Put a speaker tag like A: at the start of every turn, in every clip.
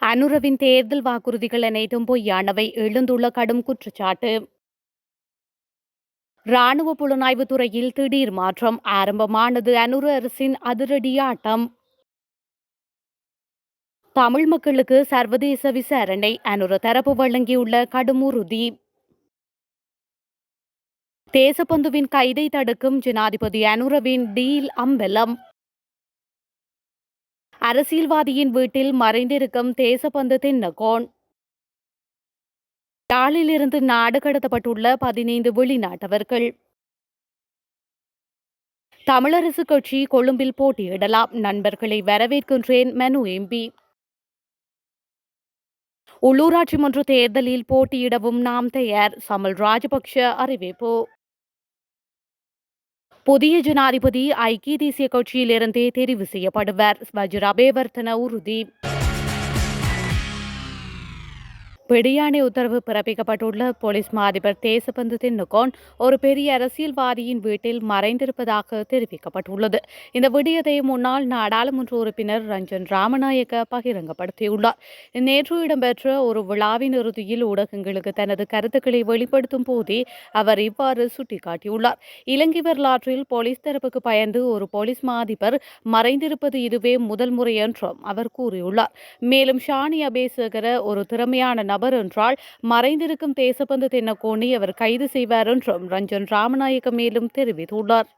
A: அனுரவின் தேர்தல் வாக்குறுதிகள் அனைத்தும் பொய்யானவை எழுந்துள்ள கடும் குற்றச்சாட்டு. ராணுவ புலனாய்வு துறையில் திடீர் மாற்றம் ஆரம்பமானது அனுர அரசின் அதிரடியாட்டம். தமிழ் மக்களுக்கு சர்வதேச விசாரணை அனுர தரப்பு வழங்கியுள்ள கடும் உறுதி. தேசபந்துவின் கைதை தடுக்கும் ஜனாதிபதி அனுரவின் டீல் அம்பலம். அரசியல்வாதியின் வீட்டில் மறைந்திருக்கும் தேசபந்து தென்னகோன். யாழிலிருந்து நாடு கடத்தப்பட்டுள்ள 15 வெளிநாட்டவர்கள். தமிழரசு கட்சி கொழும்பில் போட்டியிடலாம், நண்பர்களை வரவேற்கின்றேன் மனு எம்பி. உள்ளூராட்சி மன்ற தேர்தலில் போட்டியிடவும் நாம் தயார், சமல் ராஜபக்ஷ அறிவிப்பு. புதிய ஜனாதிபதி ஐக்கிய தேசிய கட்சியிலிருந்தே தெரிவு செய்யப்படுவார், வஜிர அபேவர்த்தன உறுதி. பிடியாணை உத்தரவு பிறப்பிக்கப்பட்டுள்ள போலீஸ் மா அதிபர் தேசபந்து தென்னகோன் ஒரு பெரிய அரசியல்வாதியின் வீட்டில் மறைந்திருப்பதாக தெரிவிக்கப்பட்டுள்ளது. இந்த விடயத்தை முன்னாள் நாடாளுமன்ற உறுப்பினர் ரஞ்சன் ராமநாயக்க பகிரங்கப்படுத்தியுள்ளார். நேற்று இடம்பெற்ற ஒரு விழாவின் இறுதியில் ஊடகங்களுக்கு தனது கருத்துக்களை வெளிப்படுத்தும் போதே அவர் இவ்வாறு சுட்டிக்காட்டியுள்ளார். இலங்கை வரலாற்றில் போலீஸ் தரப்புக்கு பயந்து ஒரு போலீஸ் மா அதிபர் மறைந்திருப்பது இதுவே முதல் முறை என்றும் அவர் கூறியுள்ளார். மேலும் ஷானி அபேசகர ஒரு திறமையான நபர் என்றால் மறைந்திருக்கும் தேசபந்து தென்னகோனை அவர் கைது செய்வார் என்றும் ரஞ்சன் ராமநாயக்க மேலும் தெரிவித்துள்ளார்.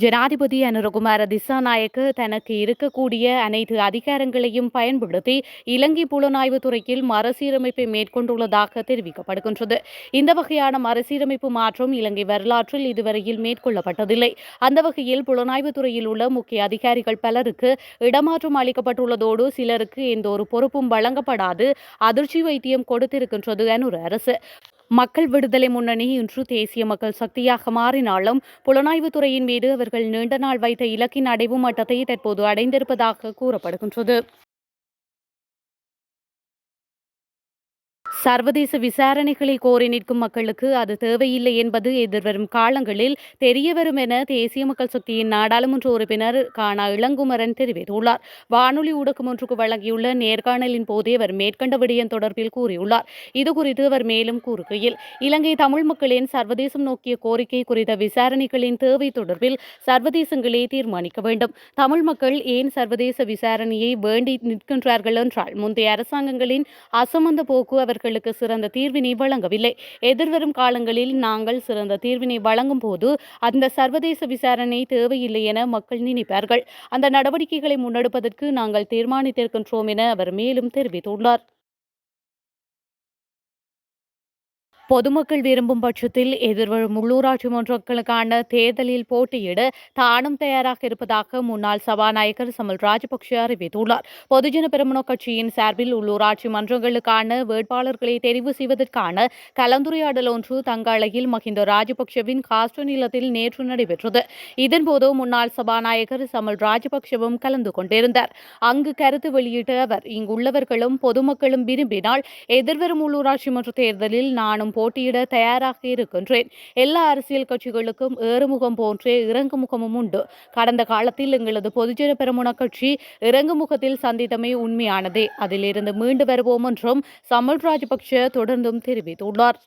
A: ஜனாதிபதி அனுரகுமார திசாநாயக்க தனக்கு இருக்கக்கூடிய அனைத்து அதிகாரங்களையும் பயன்படுத்தி இலங்கை புலனாய்வு துறையில் மறுசீரமைப்பை மேற்கொண்டுள்ளதாக தெரிவிக்கப்படுகின்றது. இந்த வகையான மறுசீரமைப்பு மாற்றம் இலங்கை வரலாற்றில் இதுவரையில் மேற்கொள்ளப்பட்டதில்லை. அந்த வகையில் புலனாய்வு துறையில் உள்ள முக்கிய அதிகாரிகள் பலருக்கு இடமாற்றம் அளிக்கப்பட்டுள்ளதோடு சிலருக்கு எந்த ஒரு பொறுப்பும் வழங்கப்படாது அதிர்ச்சி வைத்தியம் கொடுத்திருக்கின்றது அனுர அரசு. மக்கள் விடுதலை முன்னணி இன்று தேசிய மக்கள் சக்தியாக மாறினாலும் புலனாய்வுத் துறையின் மீது அவர்கள் நீண்ட நாள் வைத்த இலக்கின் அடைவு மட்டத்தை தற்போது அடைந்திருப்பதாக கூறப்படுகின்றது. சர்வதேச விசாரணைகளை கோரி நிற்கும் மக்களுக்கு அது தேவையில்லை என்பது எதிர்வரும் காலங்களில் தெரியவரும் என தேசிய மக்கள் சக்தியின் நாடாளுமன்ற உறுப்பினர் கானா இளங்குமரன் தெரிவித்துள்ளார். வானொலி ஊடகம் ஒன்றுக்கு வழங்கியுள்ள நேர்காணலின் போதே அவர் மேற்கண்ட விடயம் தொடர்பில் கூறியுள்ளார். இதுகுறித்து அவர் மேலும் கூறுகையில், இலங்கை தமிழ் மக்களின் சர்வதேசம் நோக்கிய கோரிக்கை குறித்த விசாரணைகளின் தேவை தொடர்பில் சர்வதேசங்களே தீர்மானிக்க வேண்டும். தமிழ் மக்கள் ஏன் சர்வதேச விசாரணையை வேண்டி நிற்கின்றார்கள் என்றால் முந்தைய அரசாங்கங்களின் அசமந்த போக்கு அவர்கள் சிறந்த தீர்வினை வழங்கவில்லை. எதிர்வரும் காலங்களில் நாங்கள் சிறந்த தீர்வினை வழங்கும் போது அந்த சர்வதேச விசாரணை தேவையில்லை என மக்கள் நினைப்பார்கள். அந்த நடவடிக்கைகளை முன்னெடுப்பதற்கு நாங்கள் தீர்மானித்திருக்கின்றோம் என அவர் மேலும் தெரிவித்துள்ளார். பொதுமக்கள் விரும்பும் பட்சத்தில் எதிர்வரும் உள்ளூராட்சி மன்றங்களுக்கான தேர்தலில் போட்டியிட தானும் தயாராக இருப்பதாக முன்னாள் சபாநாயகர் சமல் ராஜபக்ஷ அறிவித்துள்ளார். பொதுஜன பெரமுன கட்சியின் சார்பில் உள்ளூராட்சி மன்றங்களுக்கான வேட்பாளர்களை தெரிவு செய்வதற்கான கலந்துரையாடல் ஒன்று தங்காளையில் மஹிந்த ராஜபக்ஷவின் காஸ்டோ நிலத்தில் நேற்று நடைபெற்றது. இதன்போது முன்னாள் சபாநாயகர் சமல் ராஜபக்ஷவும் கலந்து கொண்டிருந்தார். அங்கு கருத்து வெளியிட்ட அவர், இங்குள்ளவர்களும் பொதுமக்களும் விரும்பினால் எதிர்வரும் உள்ளூராட்சி மன்ற தேர்தலில் நானும் போட்டியிட தயாராக இருக்கின்றேன். எல்லா அரசியல் கட்சிகளுக்கும் ஏறுமுகம் போன்றே இறங்குமுகமும் உண்டு. கடந்த காலத்தில் எங்களது பொதுஜன பெரமுன கட்சி இறங்குமுகத்தில் சந்தித்தமை உண்மையானதே. அதிலிருந்து மீண்டு வருவோம் என்றும் சமல் ராஜபக்ஷ தொடர்ந்தும் தெரிவித்துள்ளார்.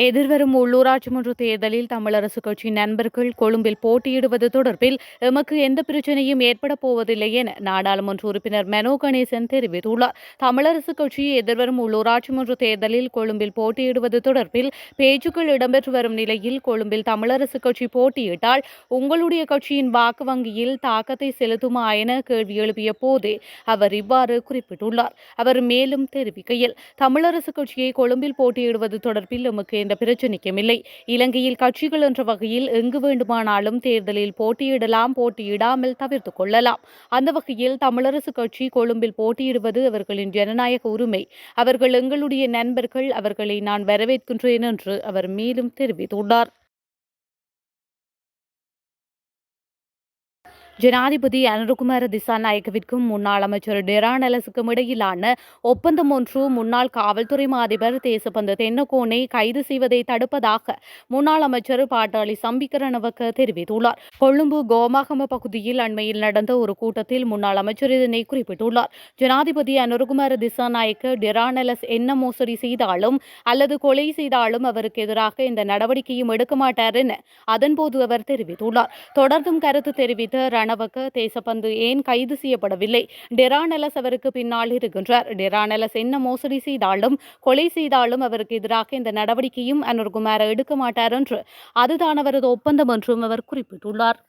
A: எதிர்வரும் உள்ளூராட்சி மன்ற தேர்தலில் தமிழரசு கட்சி நண்பர்கள் கொழும்பில் போட்டியிடுவது தொடர்பில் எமக்கு எந்த பிரச்சனையும் ஏற்பட போவதில்லை என நாடாளுமன்ற உறுப்பினர் மனோ கணேசன் தெரிவித்துள்ளார். தமிழரசு கட்சி எதிர்வரும் உள்ளூராட்சி மன்ற தேர்தலில் கொழும்பில் போட்டியிடுவது தொடர்பில் பேச்சுக்கள் இடம்பெற்று வரும் நிலையில் கொழும்பில் தமிழரசு கட்சி போட்டியிட்டால் உங்களுடைய கட்சியின் வாக்கு வங்கியில் தாக்கத்தை செலுத்துமா என கேள்வி எழுப்பிய போதே அவர் இவ்வாறு குறிப்பிட்டுள்ளார். அவர் மேலும் தெரிவிக்கையில், தமிழரசு கட்சியை கொழும்பில் போட்டியிடுவது தொடர்பில் எமக்கு எந்த பிரச்சனைக்கும் இல்லை. இலங்கையில் கட்சிகள் என்ற வகையில் எங்கு வேண்டுமானாலும் தேர்தலில் போட்டியிடலாம், போட்டியிடாமல் தவிர்த்துக் கொள்ளலாம். அந்த வகையில் தமிழரசு கட்சி கொழும்பில் போட்டியிடுவது அவர்களின் ஜனநாயக உரிமை. அவர்கள் எங்களுடைய நண்பர்கள், அவர்களை நான் வரவேற்கின்றேன் என்று அவர் மேலும் தெரிவித்துள்ளார். ஜனாதிபதி அனுரகுமார திசாநாயக்கவிற்கும் முன்னாள் அமைச்சர் டெரா நெலசுக்கும் இடையிலான ஒப்பந்தம் ஒன்று முன்னாள் காவல்துறை அதிபர் தேசபந்து தென்னகோனை கைது செய்வதை தடுப்பதாக முன்னாள் அமைச்சர் பாட்டாளி சம்பிக்கரணவக்க தெரிவித்துள்ளார். கொழும்பு கோமாகம பகுதியில் அண்மையில் நடந்த ஒரு கூட்டத்தில் முன்னாள் அமைச்சர் இதனை குறிப்பிட்டுள்ளார். ஜனாதிபதி அனுரகுமார திசாநாயக்க டெரா நெலஸ் என்ன மோசடி செய்தாலும் அல்லது கொலை செய்தாலும் அவருக்கு எதிராக இந்த நடவடிக்கையும் எடுக்க மாட்டார் என அதன்போது அவர் தெரிவித்துள்ளார். தொடர்ந்தும் கருத்து தெரிவித்த ரணவக்க தேசபந்து ஏன் கைது செய்யப்படவில்லை? டெரா நெலஸ் அவருக்கு பின்னால் இருக்கின்றார். டெரா நெலஸ் என்ன மோசடி செய்தாலும் கொலை செய்தாலும் அவருக்கு எதிராக இந்த நடவடிக்கையும் அனுர்குமார எடுக்க மாட்டார் என்று அதுதான் அவரது ஒப்பந்தம் என்றும் அவர் குறிப்பிட்டுள்ளார்.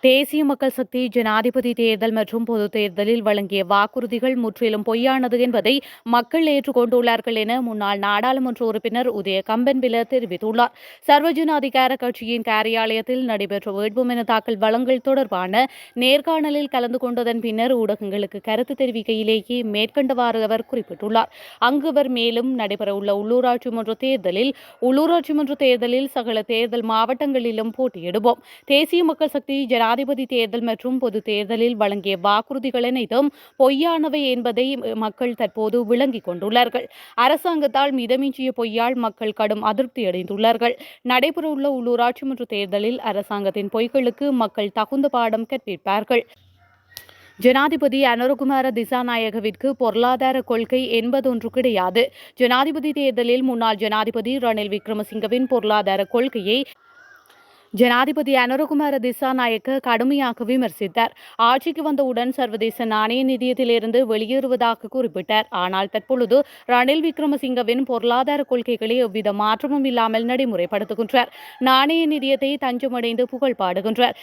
A: தேசிய மக்கள் சக்தி ஜனாதிபதி தேர்தல் மற்றும் பொதுத் தேர்தலில் வழங்கிய வாக்குறுதிகள் முற்றிலும் பொய்யானது என்பதை மக்கள் ஏற்றுக்கொண்டுள்ளார்கள் என முன்னாள் நாடாளுமன்ற உறுப்பினர் உதய கம்பன்பில தெரிவித்துள்ளார். சர்வஜன அதிகார கட்சியின் காரியாலயத்தில் நடைபெற்ற வேட்புமனு தாக்கல் வழங்கல் தொடர்பான நேர்காணலில் கலந்து கொண்டதன் பின்னர் ஊடகங்களுக்கு கருத்து தெரிவிக்கையிலேயே மேற்கண்டவாறு அவர் குறிப்பிட்டுள்ளார். அங்கு அவர் மேலும் நடைபெறவுள்ள உள்ளூராட்சி மன்ற தேர்தலில் சகல தேர்தல் மாவட்டங்களிலும் போட்டியிடுவோம். தேசிய மக்கள் சக்தி ஜனாதிபதி தேர்தல் மற்றும் பொது தேர்தலில் வழங்கிய வாக்குறுதிகள் அனைத்தும் பொய்யானவை என்பதை மக்கள் தற்போது விளங்கிக் கொண்டுள்ளார்கள். அரசாங்கத்தால் மிதமிஞ்சிய பொய்யால் மக்கள் கடும் அதிருப்தியடைந்துள்ளார்கள். நடைபெறவுள்ள உள்ளூராட்சி மன்ற தேர்தலில் அரசாங்கத்தின் பொய்களுக்கு மக்கள் தகுந்த பாடம் கற்பிப்பார்கள். ஜனாதிபதி அனுரகுமார திசாநாயகவிற்கு பொருளாதார கொள்கை என்பதொன்று கிடையாது. ஜனாதிபதி தேர்தலில் முன்னாள் ஜனாதிபதி ரணில் விக்ரமசிங்கவின் பொருளாதார கொள்கையை ஜனாதிபதி அனுரகுமார திசாநாயக்க கடுமையாக விமர்சித்தார். ஆட்சிக்கு வந்தவுடன் சர்வதேச நாணய நிதியத்திலிருந்து வெளியேறுவதாக குறிப்பிட்டார். ஆனால் தற்பொழுது ரணில் விக்ரமசிங்கவின் பொருளாதார கொள்கைகளை எவ்வித மாற்றமும் இல்லாமல் நடைமுறைப்படுத்துகின்றார். நாணய நிதியத்தை தஞ்சமடைந்து புகழ் பாடுகின்றார்.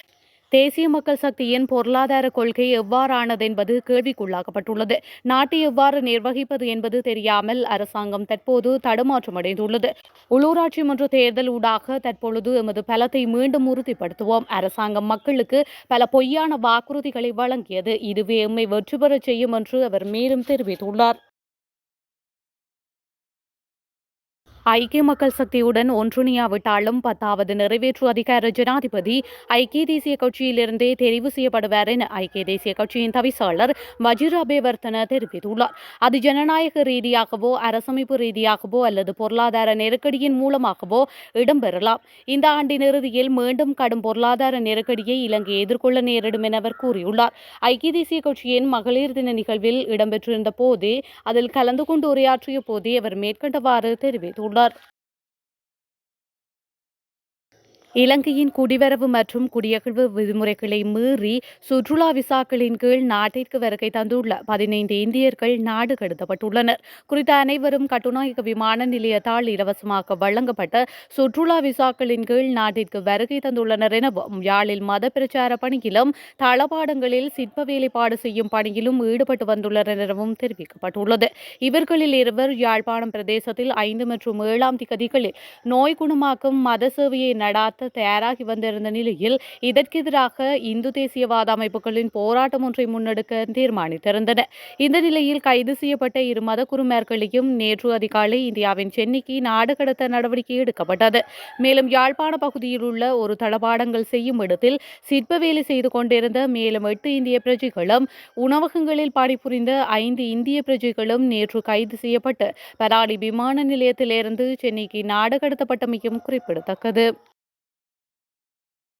A: தேசிய மக்கள் சக்தியின் பொருளாதார கொள்கை எவ்வாறானது என்பது கேள்விக்குள்ளாக்கப்பட்டுள்ளது. நாட்டை எவ்வாறு நிர்வகிப்பது என்பது தெரியாமல் அரசாங்கம் தற்போது தடுமாற்றமடைந்துள்ளது. உள்ளூராட்சி மன்ற தேர்தல் ஊடாக தற்பொழுது எமது பலத்தை மீண்டும் உறுதிப்படுத்துவோம். அரசாங்கம் மக்களுக்கு பல பொய்யான வாக்குறுதிகளை வழங்கியது. இதுவே எம்மை வெற்றி பெறச் செய்யும் என்று அவர் மேலும் தெரிவித்துள்ளார். ஐக்கிய மக்கள் சக்தியுடன் ஒன்றிணையாவிட்டாலும் 10வது நிறைவேற்று அதிகார ஜனாதிபதி ஐக்கிய தேசிய கட்சியிலிருந்தே தெரிவு செய்யப்படுவார் என ஐக்கிய தேசிய கட்சியின் தவிசாளர் வஜிர அபேவர்த்தன தெரிவித்துள்ளார். அது ஜனநாயக ரீதியாகவோ அரசமைப்பு ரீதியாகவோ அல்லது பொருளாதார நெருக்கடியின் மூலமாகவோ இடம்பெறலாம். இந்த ஆண்டின் இறுதியில் மீண்டும் கடும் பொருளாதார நெருக்கடியை இலங்கை எதிர்கொள்ள நேரிடும் என அவர் கூறியுள்ளார். ஐக்கிய தேசிய கட்சியின் மகளிர் தின நிகழ்வில் இடம்பெற்றிருந்த போதே அதில் கலந்து கொண்டு உரையாற்றிய போதே அவர் மேற்கண்டவாறு தெரிவித்துள்ளார். இலங்கையின் குடிவரவு மற்றும் குடியகழ்வு விதிமுறைகளை மீறி சுற்றுலா விசாக்களின் கீழ் நாட்டிற்கு வருகை தந்துள்ள 15 இந்தியர்கள் நாடு கடத்தப்பட்டுள்ளனர். குறித்த அனைவரும் கட்டுநாயக்க விமான நிலையத்தால் இலவசமாக வழங்கப்பட்ட சுற்றுலா விசாக்களின் கீழ் நாட்டிற்கு வருகை தந்துள்ளனர் எனவும் யாழில் மத பிரச்சார பணியிலும் தளபாடங்களில் சிற்ப வேலைப்பாடு செய்யும் பணியிலும் ஈடுபட்டு வந்துள்ளனர் எனவும் தெரிவிக்கப்பட்டுள்ளது. இவர்களில் இருவர் யாழ்ப்பாணம் பிரதேசத்தில் 5 மற்றும் 7ஆம் திகதிகளில் நோய் குணமாக்கும் மத சேவையை நடாத்த தயாராகி வந்திருந்த நிலையில் இதற்கெதிராக இந்து தேசியவாத அமைப்புகளின் போராட்டம் ஒன்றை முன்னெடுக்க தீர்மானித்திருந்தன. இந்த நிலையில் கைது செய்யப்பட்ட 2 மதகுருமார்களையும் நேற்று அதிகாலை இந்தியாவின் சென்னைக்கு நாடு கடத்த நடவடிக்கை எடுக்கப்பட்டது. மேலும் யாழ்ப்பாண பகுதியில் உள்ள ஒரு தளபாடங்கள் செய்யும் இடத்தில் சிற்ப வேலை செய்து கொண்டிருந்த மேலும் 8 இந்திய பிரஜைகளும் உணவகங்களில் பணிபுரிந்த 5 இந்திய பிரஜைகளும் நேற்று கைது செய்யப்பட்டு பலாலி விமான நிலையத்திலிருந்து சென்னைக்கு நாடு கடத்தப்பட்டமையும் குறிப்பிடத்தக்கது.